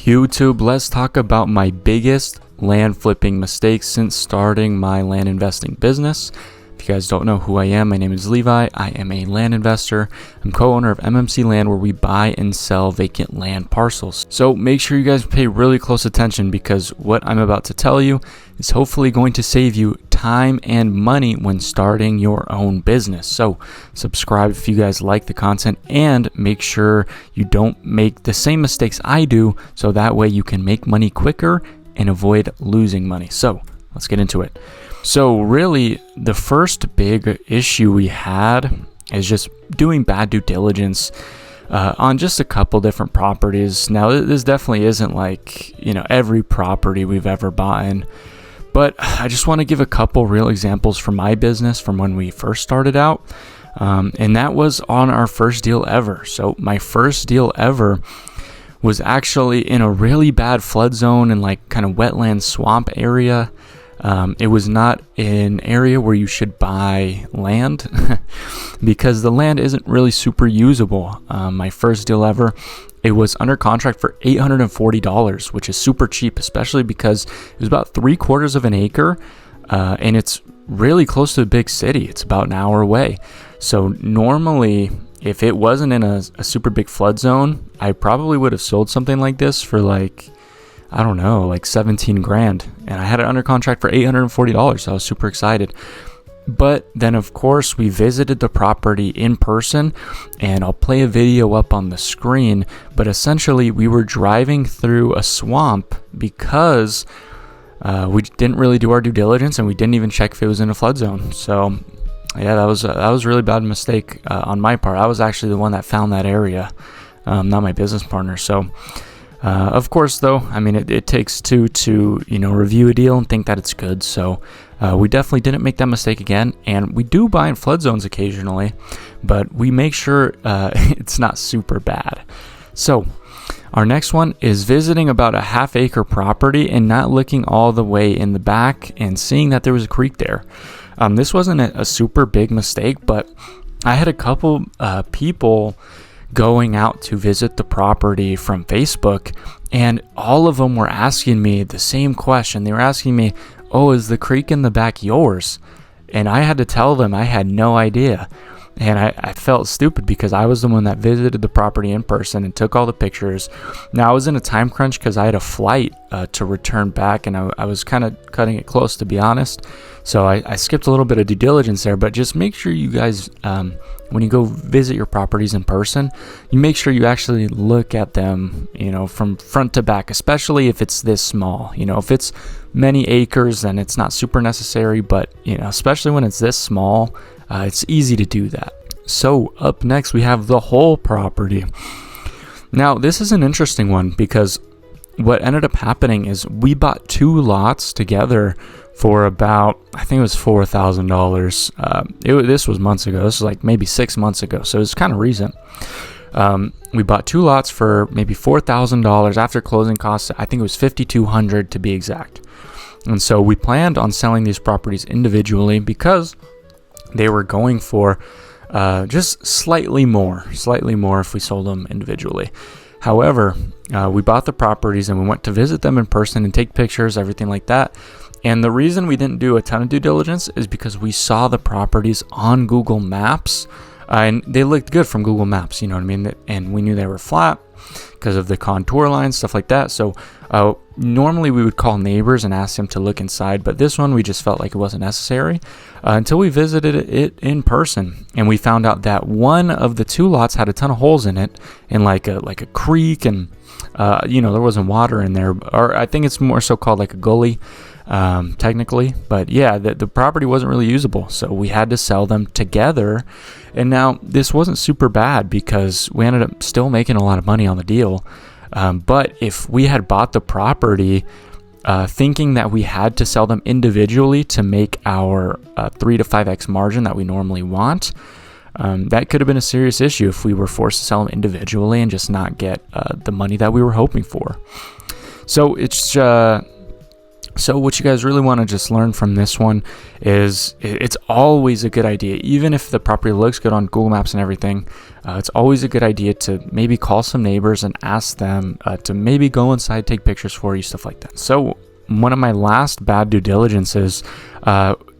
YouTube, let's talk about my biggest land flipping mistakes since starting my land investing business. If you guys don't know who I am, my name is Levi. I am a land investor. I'm co-owner of MMC Land, where we buy and sell vacant land parcels. So make sure you guys pay really close attention, because what I'm about to tell you is hopefully going to save you time and money when starting your own business. So subscribe if you guys like the content, and make sure you don't make the same mistakes I do, so that way you can make money quicker and avoid losing money. So let's get into it. So really, the first big issue we had is just doing bad due diligence on just a couple different properties. Now, this definitely isn't like, every property we've ever bought in, but I just want to give a couple real examples from my business from when we first started out. And that was on our first deal ever. So my first deal ever was actually in a really bad flood zone and like kind of wetland swamp area. It was not an area where you should buy land because the land isn't really super usable. My first deal ever, it was under contract for $840, which is super cheap, especially because it was about 3/4 of an acre, and it's really close to a big city. It's about an hour away. So normally, if it wasn't in a super big flood zone, I probably would have sold something like this for like 17 grand, and I had it under contract for $840. So I was super excited. But then of course we visited the property in person, and I'll play a video up on the screen, but essentially we were driving through a swamp because we didn't really do our due diligence, and we didn't even check if it was in a flood zone. So yeah, that was a really bad mistake on my part. I was actually the one that found that area, not my business partner. So of course, though, I mean, it takes two to, review a deal and think that it's good. So we definitely didn't make that mistake again. And we do buy in flood zones occasionally, but we make sure it's not super bad. So our next one is visiting about a half-acre property and not looking all the way in the back and seeing that there was a creek there. This wasn't a super big mistake, but I had a couple people going out to visit the property from Facebook, and all of them were asking me the same question. They were asking me, "Oh, is the creek in the back yours?" And I had to tell them I had no idea. And I felt stupid because I was the one that visited the property in person and took all the pictures. Now, I was in a time crunch because I had a flight to return back, and I was kind of cutting it close, to be honest. So I skipped a little bit of due diligence there. But just make sure you guys, when you go visit your properties in person, you make sure you actually look at them, from front to back, especially if it's this small. If it's many acres, then it's not super necessary. But, especially when it's this small, it's easy to do that. So up next, we have the whole property. Now, this is an interesting one because what ended up happening is we bought two lots together for about, I think it was $4,000. This was months ago. This was like maybe 6 months ago. So it's kind of recent. We bought two lots for maybe $4,000 after closing costs. I think it was $5,200 to be exact. And so we planned on selling these properties individually because they were going for just slightly more if we sold them individually. However, we bought the properties and we went to visit them in person and take pictures, everything like that. And the reason we didn't do a ton of due diligence is because we saw the properties on Google Maps, and they looked good from Google Maps, you know what I mean? And we knew they were flat because of the contour lines, stuff like that. So normally we would call neighbors and ask them to look inside, but this one we just felt like it wasn't necessary until we visited it in person, and we found out that one of the two lots had a ton of holes in it, and like a creek, and there wasn't water in there, or I think it's more so called like a gully, technically. But yeah, the property wasn't really usable, so we had to sell them together. And now this wasn't super bad because we ended up still making a lot of money on the deal. But if we had bought the property thinking that we had to sell them individually to make our 3 to 5x margin that we normally want, that could have been a serious issue if we were forced to sell them individually and just not get the money that we were hoping for. So it's So what you guys really want to just learn from this one is it's always a good idea, even if the property looks good on Google Maps and everything, it's always a good idea to maybe call some neighbors and ask them to maybe go inside, take pictures for you, stuff like that. So one of my last bad due diligences,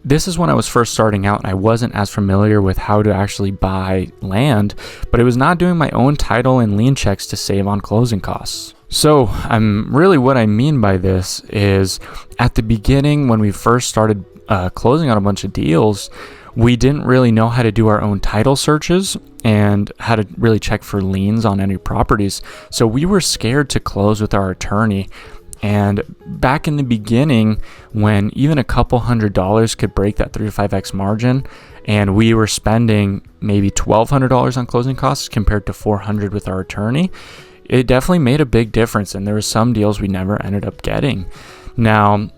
this is when I was first starting out and I wasn't as familiar with how to actually buy land, but it was not doing my own title and lien checks to save on closing costs. So what I mean by this is at the beginning when we first started closing on a bunch of deals, we didn't really know how to do our own title searches and how to really check for liens on any properties. So we were scared to close with our attorney. And back in the beginning, when even a couple $100s could break that 3 to 5x margin, and we were spending maybe $1,200 on closing costs compared to $400 with our attorney, it definitely made a big difference. And there were some deals we never ended up getting. Now,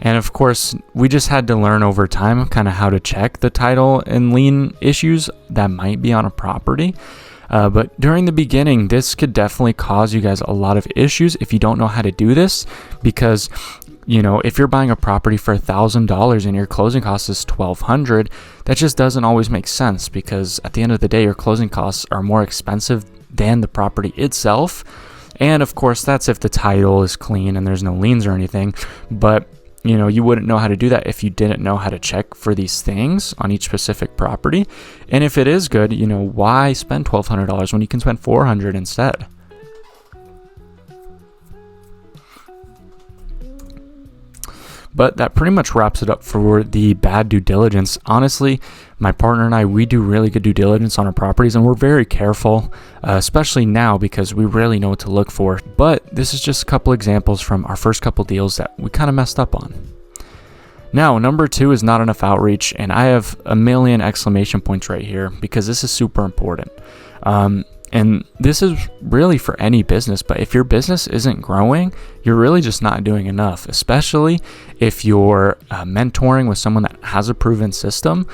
and of course, we just had to learn over time kind of how to check the title and lien issues that might be on a property. But during the beginning, this could definitely cause you guys a lot of issues if you don't know how to do this, because if you're buying a property for $1,000 and your closing cost is $1,200, that just doesn't always make sense, because at the end of the day, your closing costs are more expensive than the property itself. And of course, that's if the title is clean and there's no liens or anything. But you wouldn't know how to do that if you didn't know how to check for these things on each specific property. And if it is good, why spend $1,200 when you can spend $400 instead? But that pretty much wraps it up for the bad due diligence. Honestly, my partner and I, we do really good due diligence on our properties, and we're very careful, especially now because we really know what to look for. But this is just a couple examples from our first couple deals that we kind of messed up on. Now, number 2 is not enough outreach, and I have a million exclamation points right here because this is super important. And this is really for any business, but if your business isn't growing, you're really just not doing enough, especially if you're mentoring with someone that has a proven system,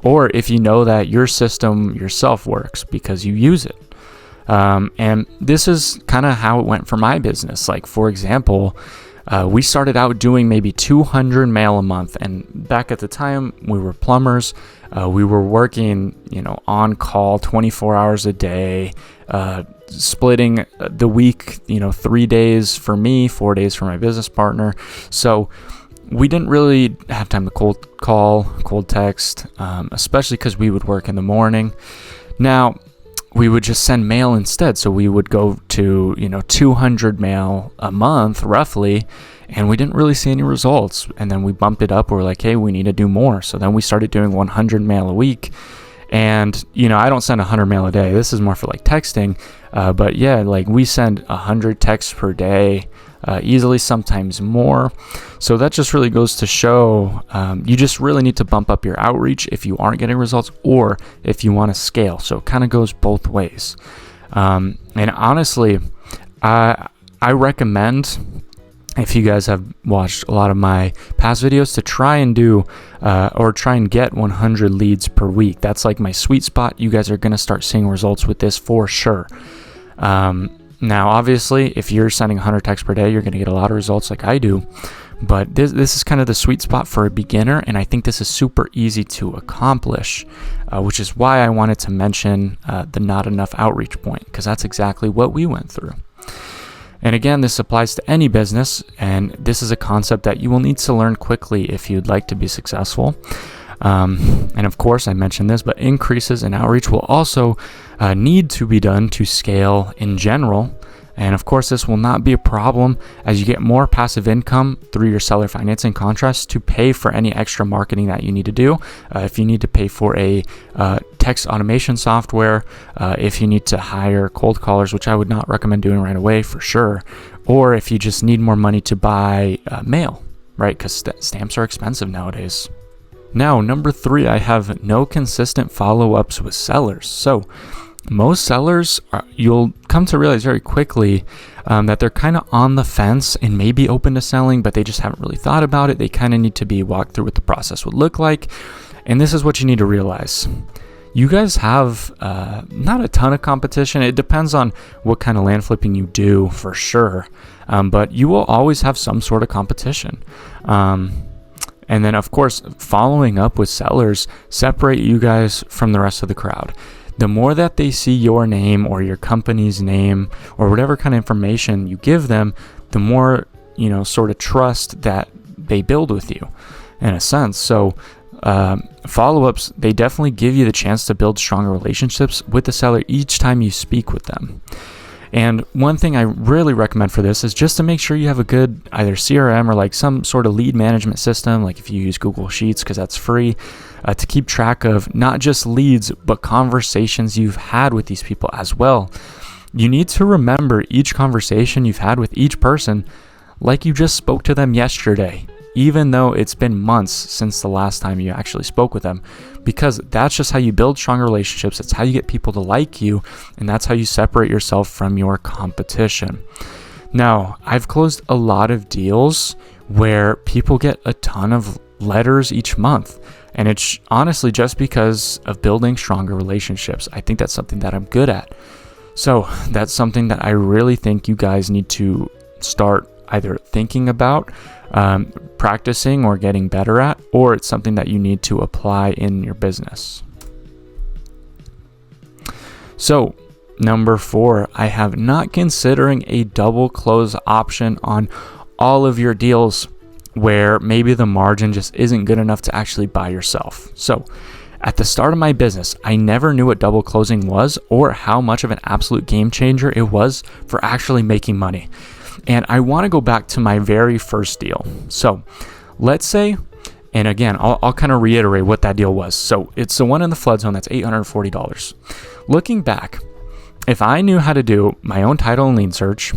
or if you know that your system yourself works because you use it. And this is kind of how it went for my business. Like, for example, we started out doing maybe 200 mail a month, and back at the time we were plumbers. We were working, on call 24 hours a day, splitting the week, 3 days for me, 4 days for my business partner. So we didn't really have time to cold call, cold text, especially because we would work in the morning. Now, we would just send mail instead. So we would go to, 200 mail a month roughly, and we didn't really see any results. And then we bumped it up. We're like, hey, we need to do more. So then we started doing 100 mail a week. And, I don't send 100 mail a day. This is more for like texting. But yeah, like we send 100 texts per day, easily, sometimes more. So that just really goes to show you just really need to bump up your outreach if you aren't getting results, or if you want to scale. So it kind of goes both ways. And honestly, I recommend, if you guys have watched a lot of my past videos, to try and do or try and get 100 leads per week. That's like my sweet spot. You guys are going to start seeing results with this for sure. Now, obviously, if you're sending 100 texts per day, you're going to get a lot of results like I do. But this is kind of the sweet spot for a beginner, and I think this is super easy to accomplish, which is why I wanted to mention the not enough outreach point, because that's exactly what we went through. And again, this applies to any business, and this is a concept that you will need to learn quickly if you'd like to be successful. And of course, I mentioned this, but increases in outreach will also need to be done to scale in general. And of course, this will not be a problem as you get more passive income through your seller financing contracts to pay for any extra marketing that you need to do. If you need to pay for a text automation software, if you need to hire cold callers, which I would not recommend doing right away for sure, or if you just need more money to buy mail, right? Because stamps are expensive nowadays. Now, number 3, I have no consistent follow-ups with sellers. So most sellers, you'll come to realize very quickly that they're kind of on the fence and may be open to selling, but they just haven't really thought about it. They kind of need to be walked through what the process would look like. And this is what you need to realize. you guys have not a ton of competition. It depends on what kind of land flipping you do for sure, but you will always have some sort of competition. And then, of course, following up with sellers separate you guys from the rest of the crowd. The more that they see your name or your company's name or whatever kind of information you give them, the more, sort of trust that they build with you in a sense. So follow-ups, they definitely give you the chance to build stronger relationships with the seller each time you speak with them. And one thing I really recommend for this is just to make sure you have a good either CRM or like some sort of lead management system, like if you use Google Sheets, because that's free, to keep track of not just leads, but conversations you've had with these people as well. You need to remember each conversation you've had with each person like you just spoke to them yesterday, even though it's been months since the last time you actually spoke with them, because that's just how you build stronger relationships. It's how you get people to like you, and that's how you separate yourself from your competition. Now, I've closed a lot of deals where people get a ton of letters each month, and it's honestly just because of building stronger relationships. I think that's something that I'm good at. So that's something that I really think you guys need to start either thinking about, practicing, or getting better at, or it's something that you need to apply in your business. So, number 4, I have not considering a double close option on all of your deals where maybe the margin just isn't good enough to actually buy yourself. So, at the start of my business, I never knew what double closing was or how much of an absolute game changer it was for actually making money. And I want to go back to my very first deal. So let's say, and again, I'll kind of reiterate what that deal was. So it's the one in the flood zone that's $840. Looking back, if I knew how to do my own title and lien search,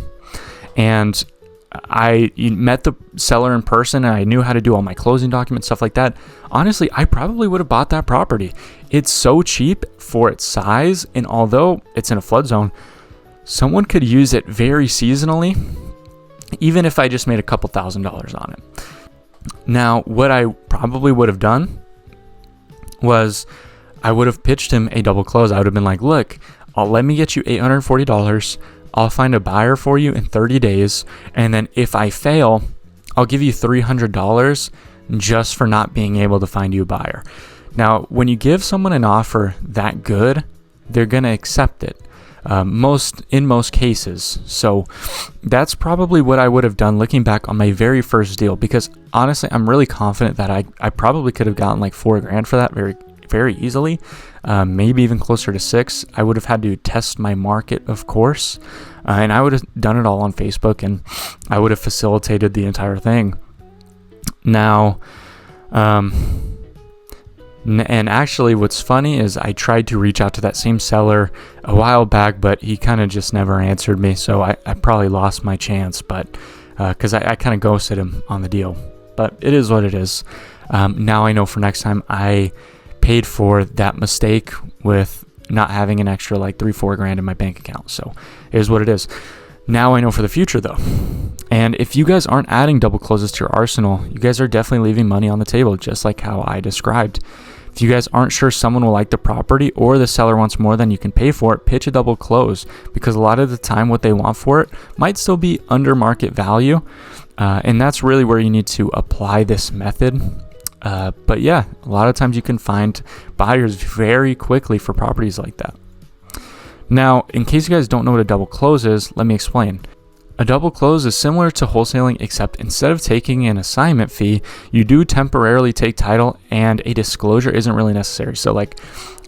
and I met the seller in person and I knew how to do all my closing documents, stuff like that, honestly, I probably would have bought that property. It's so cheap for its size, and although it's in a flood zone, someone could use it very seasonally, even if I just made a couple $1,000s on it. Now, what I probably would have done was I would have pitched him a double close. I would have been like, look, let me get you $840. I'll find a buyer for you in 30 days. And then if I fail, I'll give you $300 just for not being able to find you a buyer. Now, when you give someone an offer that good, they're going to accept it. In most cases. So that's probably what I would have done looking back on my very first deal, because honestly, I'm really confident that I probably could have gotten like $4,000 for that very, very easily. Maybe even closer to $6,000. I would have had to test my market, of course, and I would have done it all on Facebook, and I would have facilitated the entire thing. Now, and actually what's funny is I tried to reach out to that same seller a while back, but he kind of just never answered me. So I probably lost my chance, but because I kind of ghosted him on the deal. But it is what it is. Now I know for next time I paid for that mistake with not having an extra like $3-4 in my bank account. So it is what it is. Now I know for the future though. And if you guys aren't adding double closes to your arsenal, you guys are definitely leaving money on the table, just like how I described. If you guys aren't sure someone will like the property or the seller wants more than you can pay for it, pitch a double close, because a lot of the time what they want for it might still be under market value. And that's really where you need to apply this method. But yeah, a lot of times you can find buyers very quickly for properties like that. Now, in case you guys don't know what a double close is, let me explain. A double close is similar to wholesaling, except instead of taking an assignment fee, you do temporarily take title and a disclosure isn't really necessary. So like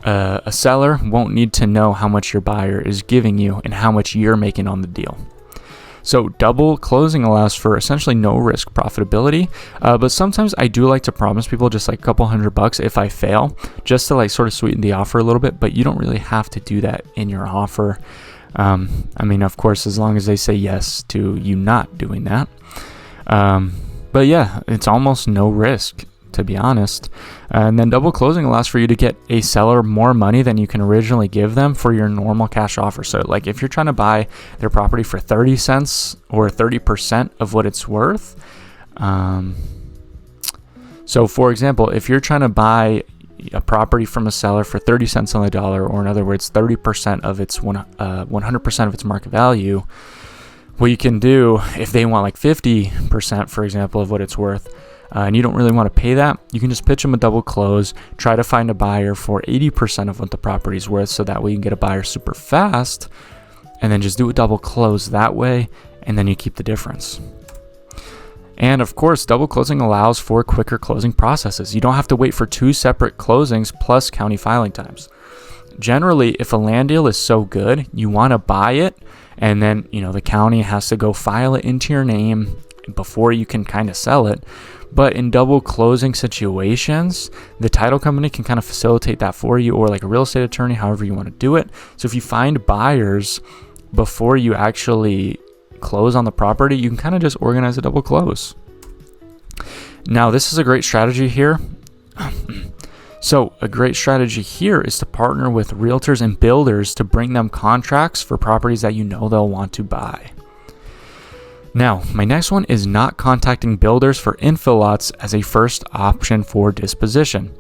a seller won't need to know how much your buyer is giving you and how much you're making on the deal. So double closing allows for essentially no risk profitability, but sometimes I do like to promise people just like a couple $100 if I fail, just to like sort of sweeten the offer a little bit, but you don't really have to do that in your offer. I mean, of course, as long as they say yes to you not doing that. But yeah, it's almost no risk, to be honest. And then double closing allows for you to get a seller more money than you can originally give them for your normal cash offer. So like if you're trying to buy their property for 30 cents or 30% of what it's worth. So for example, if you're trying to buy a property from a seller for 30 cents on the dollar, or in other words, 30% of its 100% of its market value, what you can do if they want like 50%, for example, of what it's worth, and you don't really want to pay that, you can just pitch them a double close, try to find a buyer for 80% of what the property is worth, so that way you can get a buyer super fast, and then just do a double close that way, and then you keep the difference. And of course, double closing allows for quicker closing processes. You don't have to wait for 2 separate closings plus county filing times. Generally, if a land deal is so good, you want to buy it, and then, the county has to go file it into your name before you can kind of sell it. But in double closing situations, the title company can kind of facilitate that for you, or like a real estate attorney, however you want to do it. So if you find buyers before you actually close on the property, you can kind of just organize a double close. Now, this is a great strategy here. So a great strategy here is to partner with realtors and builders to bring them contracts for properties that they'll want to buy. Now, my next one is not contacting builders for infill lots as a first option for disposition.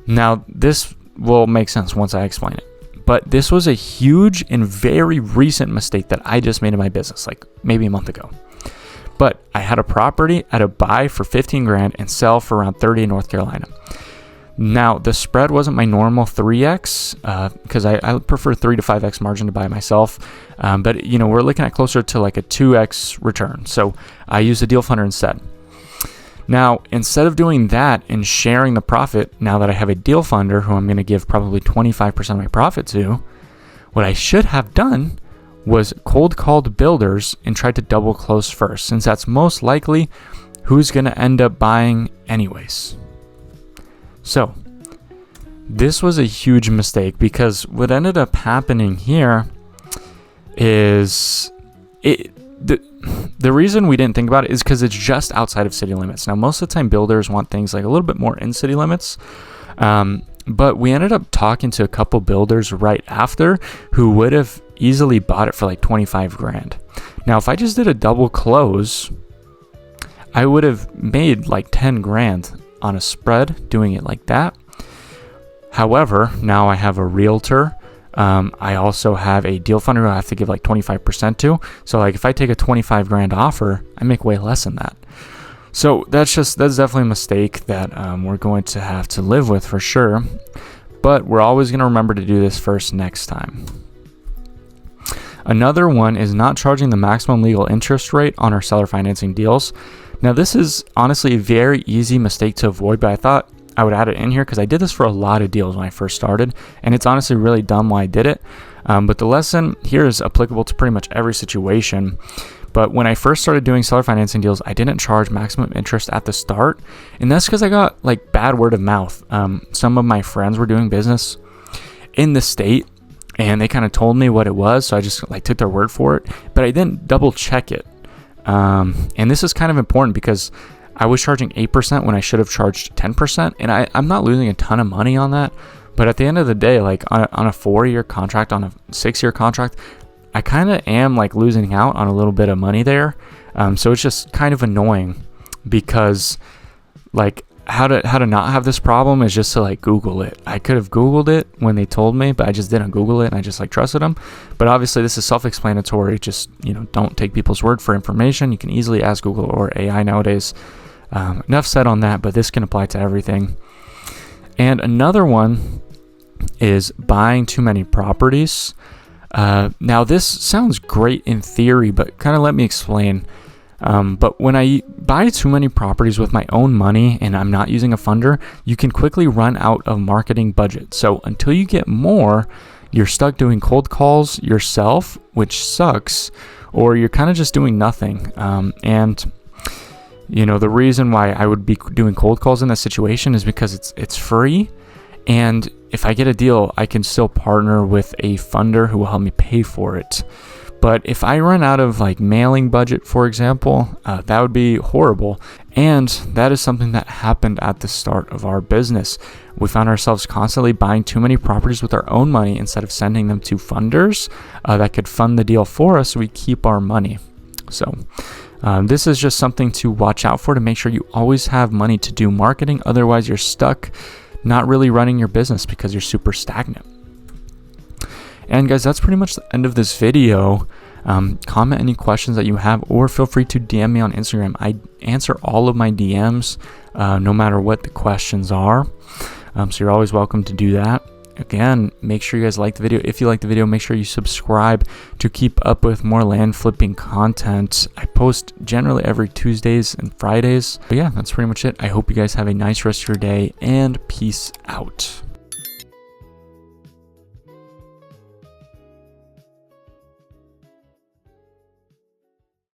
Now, this will make sense once I explain it. But this was a huge and very recent mistake that I just made in my business, like maybe a month ago. But I had a property at a buy for 15 grand and sell for around 30 in North Carolina. Now, the spread wasn't my normal 3x because I prefer 3 to 5x margin to buy myself. But, we're looking at closer to like a 2x return. So I used a deal funder instead. Now, instead of doing that and sharing the profit, now that I have a deal funder who I'm going to give probably 25% of my profit to, what I should have done was cold called builders and tried to double close first, since that's most likely who's going to end up buying anyways. So, this was a huge mistake, because what ended up happening here is the reason we didn't think about it is because it's just outside of city limits. Now, most of the time builders want things like a little bit more in city limits. But we ended up talking to a couple builders right after who would have easily bought it for like 25 grand. Now, if I just did a double close, I would have made like 10 grand on a spread doing it like that. However, now I have a realtor. I also have a deal funder who I have to give like 25% to. So like if I take a 25 grand offer, I make way less than that. So that's definitely a mistake that we're going to have to live with for sure. But we're always going to remember to do this first next time. Another one is not charging the maximum legal interest rate on our seller financing deals. Now, this is honestly a very easy mistake to avoid, but I thought I would add it in here because I did this for a lot of deals when I first started, and it's honestly really dumb why I did it. But the lesson here is applicable to pretty much every situation. But when I first started doing seller financing deals, I didn't charge maximum interest at the start, and that's because I got like bad word of mouth. Some of my friends were doing business in the state, and they kind of told me what it was, so I just like took their word for it, but I didn't double check it. And this is kind of important because I was charging 8% when I should have charged 10%, and I'm not losing a ton of money on that. But at the end of the day, like on a 4-year contract, on a 6-year contract, I kind of am like losing out on a little bit of money there. So it's just kind of annoying because like how to not have this problem is just to like Google it. I could have Googled it when they told me, but I just didn't Google it, and I just like trusted them. But obviously this is self-explanatory. Just, don't take people's word for information. You can easily ask Google or AI nowadays. Enough said on that, but this can apply to everything. And another one is buying too many properties. Now this sounds great in theory, but kind of let me explain. But when I buy too many properties with my own money and I'm not using a funder, you can quickly run out of marketing budget. So until you get more, you're stuck doing cold calls yourself, which sucks, or you're kind of just doing nothing. And the reason why I would be doing cold calls in this situation is because it's free. And if I get a deal, I can still partner with a funder who will help me pay for it. But if I run out of like mailing budget, for example, that would be horrible. And that is something that happened at the start of our business. We found ourselves constantly buying too many properties with our own money instead of sending them to funders that could fund the deal for us so we keep our money. So this is just something to watch out for, to make sure you always have money to do marketing. Otherwise, you're stuck not really running your business because you're super stagnant. And guys, that's pretty much the end of this video. Comment any questions that you have, or feel free to DM me on Instagram. I answer all of my DMs, no matter what the questions are. So you're always welcome to do that. Again, make sure you guys like the video. If you like the video, make sure you subscribe to keep up with more land flipping content. I post generally every Tuesdays and Fridays. But yeah, that's pretty much it. I hope you guys have a nice rest of your day, and peace out.